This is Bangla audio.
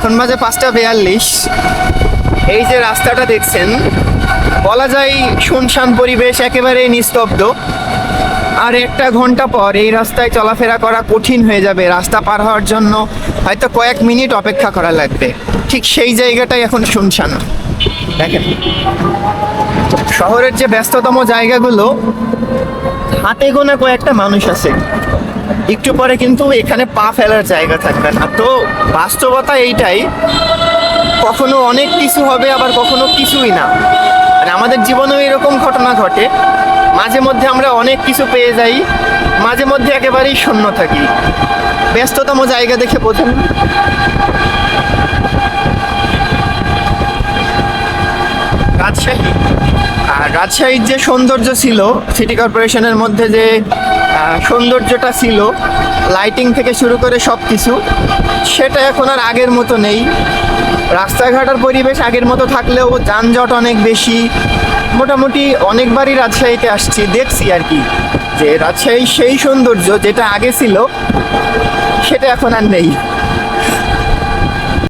এখন বাজে 5:42। এই যে রাস্তাটা দেখছেন, বলা যায় শুনশান পরিবেশ, একেবারেই নিস্তব্ধ। আর 1 ঘন্টা পর এই রাস্তায় চলাফেরা করা কঠিন হয়ে যাবে। রাস্তা পার হওয়ার জন্য হয়তো কয়েক মিনিট অপেক্ষা করা লাগবে। ঠিক সেই জায়গাটাই এখন শুনশান। দেখেন, শহরের যে ব্যস্ততম জায়গাগুলো, হাতে গোনা কয়েকটা মানুষ আছে। একটু পরে কিন্তু এখানে পা ফেলার জায়গা থাকবে না। তো বাস্তবতা এইটাই, কখনো অনেক কিছু হবে, আবার কখনো কিছুই না। আর আমাদের জীবনেও এরকম ঘটনা ঘটে। মাঝে মধ্যে আমরা অনেক কিছু পেয়ে যাই, মাঝে মধ্যে একেবারেই শূন্য থাকি। ব্যস্ততম জায়গা দেখে বোঝেন। রাজশাহী, আর রাজশাহীর যে সৌন্দর্য ছিল, সিটি কর্পোরেশনের মধ্যে যে সৌন্দর্যটা ছিল, লাইটিং থেকে শুরু করে সব কিছু, সেটা এখন আর আগের মতো নেই। রাস্তাঘাটের পরিবেশ আগের মতো থাকলেও যানজট অনেক বেশি। মোটামুটি অনেকবারই রাজশাহীতে আসছি, দেখছি আর কি, যে রাজশাহীর সেই সৌন্দর্য যেটা আগে ছিল সেটা এখন আর নেই।